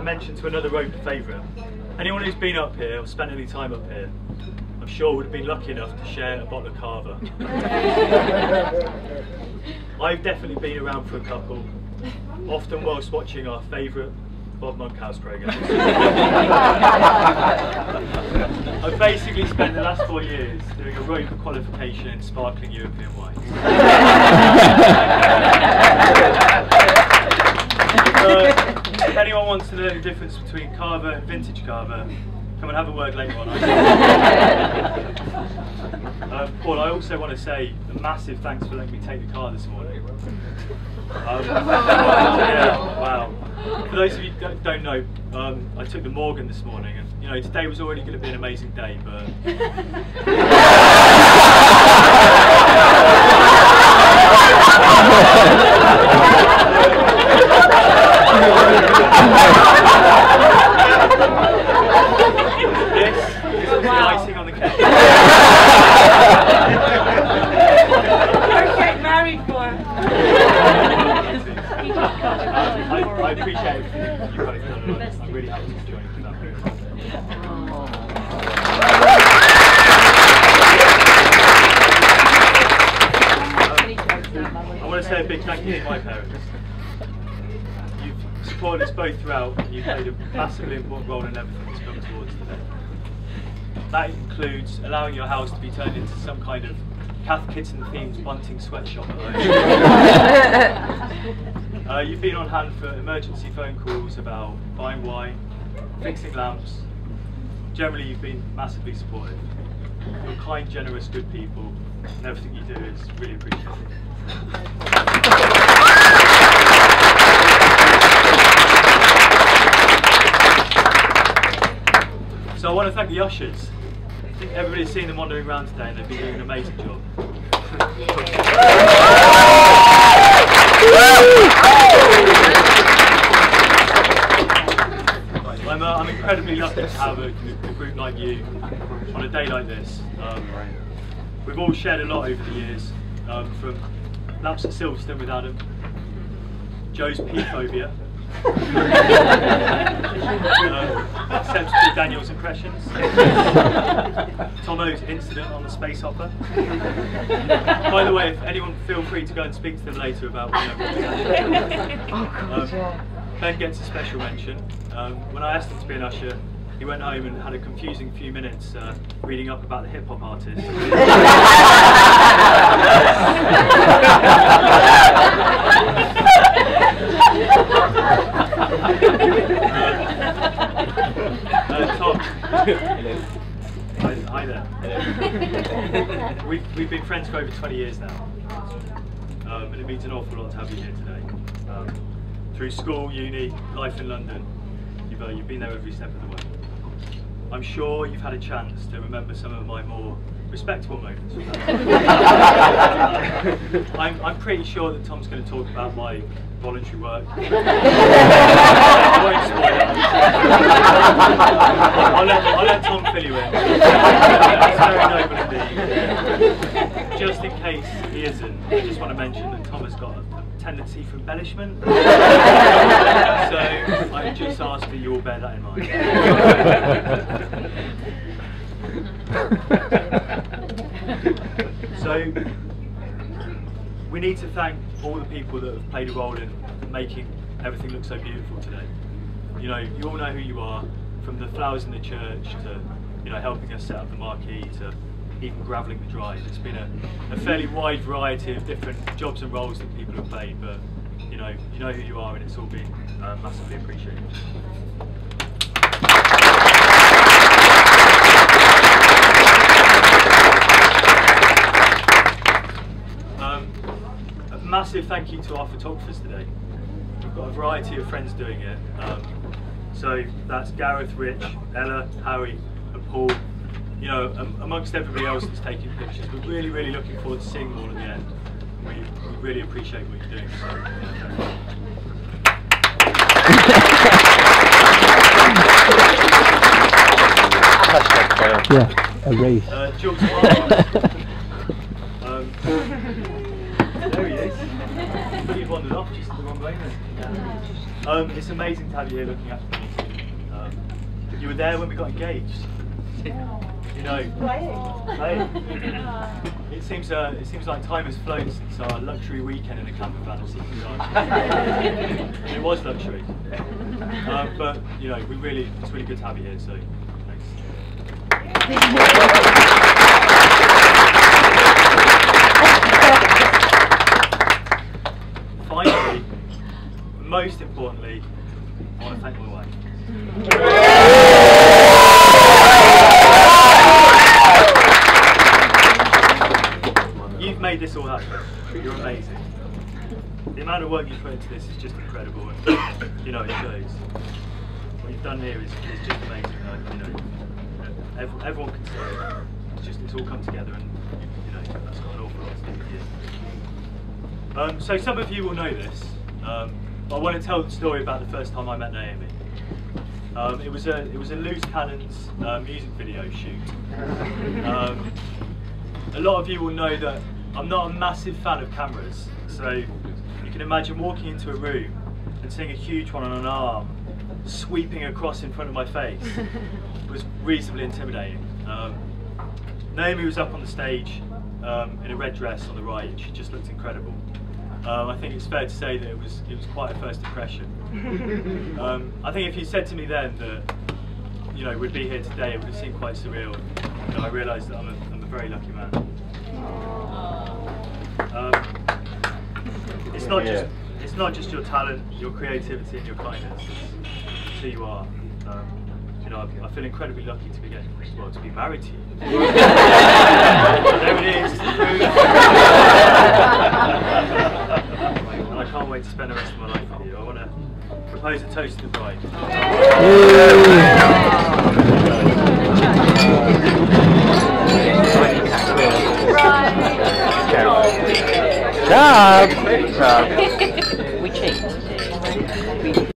mention to another Roper favourite. Anyone who's been up here or spent any time up here, I'm sure would have been lucky enough to share a bottle of Carver. I've definitely been around for a couple, often whilst watching our favourite Bob Monkhouse programme. I've basically spent the last 4 years doing a Roper qualification in sparkling European wines. If anyone wants to learn the difference between Carver and vintage Carver, come and have a word later on. Paul, I also want to say a massive thanks for letting me take the car this morning. Yeah, wow. For those of you who don't know, I took the Morgan this morning, and you know today was already going to be an amazing day, but this is the icing on the cake. You're getting married for. I appreciate everything you guys done. I'm really happy to join you for that. I want to say a big thank you to my parents. You've supported us both throughout, and you've played a massively important role in everything that's come towards today. That includes allowing your house to be turned into some kind of Cath Kidston themed bunting sweatshop at home. You've been on hand for emergency phone calls about buying wine, fixing lamps. Generally, you've been massively supportive. You're kind, generous, good people, and everything you do is really appreciated. So I want to thank the ushers. I think everybody's seen them wandering around today, and they've been doing an amazing job. I'm incredibly lucky to have a group like you on a day like this. We've all shared a lot over the years, from laps at Silverstone with Adam, Joe's P-phobia, Seb's Daniel's impressions, Tomo's incident on the space hopper. By the way, if anyone, feel free to go and speak to them later about Ben gets a special mention. When I asked him to be an usher, he went home and had a confusing few minutes reading up about the hip hop artist. Tom. Hi there. We've been friends for over 20 years now, and it means an awful lot to have you here today. Through school, uni, life in London, you've been there every step of the way. I'm sure you've had a chance to remember some of my more respectable moments. I'm pretty sure that Tom's going to talk about my voluntary work. I won't spoil it. I'll let Tom fill you in. It's very noble indeed. Just in case he isn't, I just want to mention that Tom has got a tendency for embellishment. So I just ask that you all bear that in mind. So we need to thank all the people that have played a role in making everything look so beautiful today. You know, you all know who you are, from the flowers in the church to, you know, helping us set up the marquee to even gravelling the drive. It's been a fairly wide variety of different jobs and roles that people have played, but you know who you are, and it's all been massively appreciated. A massive thank you to our photographers today. We've got a variety of friends doing it. So that's Gareth, Rich, Ella, Harry and Paul. You know, amongst everybody else that's taking pictures. We're really, really looking forward to seeing them all at the end. We really appreciate what you're doing. So, yeah, a race. Jules there he is. But you've wandered off just the wrong way then. Yeah. It's amazing to have you here looking at me. You were there when we got engaged. You know, it seems like time has flown since our luxury weekend in a camper van at CPI. It was luxury, but you know, it's really good to have you here. So thanks. Finally, most importantly, I want to thank my wife. You've made this all happen. You're amazing. The amount of work you put into this is just incredible, and you know it shows. What you've done here is just amazing. You know, everyone can see it. It's all come together, and you know that's got an awful lot to do with you. So some of you will know this. But I want to tell the story about the first time I met Naomi. It was a Loose Cannons music video shoot. A lot of you will know that I'm not a massive fan of cameras, so you can imagine walking into a room and seeing a huge one on an arm sweeping across in front of my face was reasonably intimidating. Naomi was up on the stage in a red dress on the right, and she just looked incredible. I think it's fair to say that it was quite a first impression. I think if you said to me then that you know we'd be here today, it would have seemed quite surreal. You know, I realised that I'm a very lucky man. It's not just your talent, your creativity, and your kindness. It's who you are. You know, I feel incredibly lucky to be married to you. There it is. And I can't wait to spend the rest of my life with you. I want to propose a toast to the bride. Good job.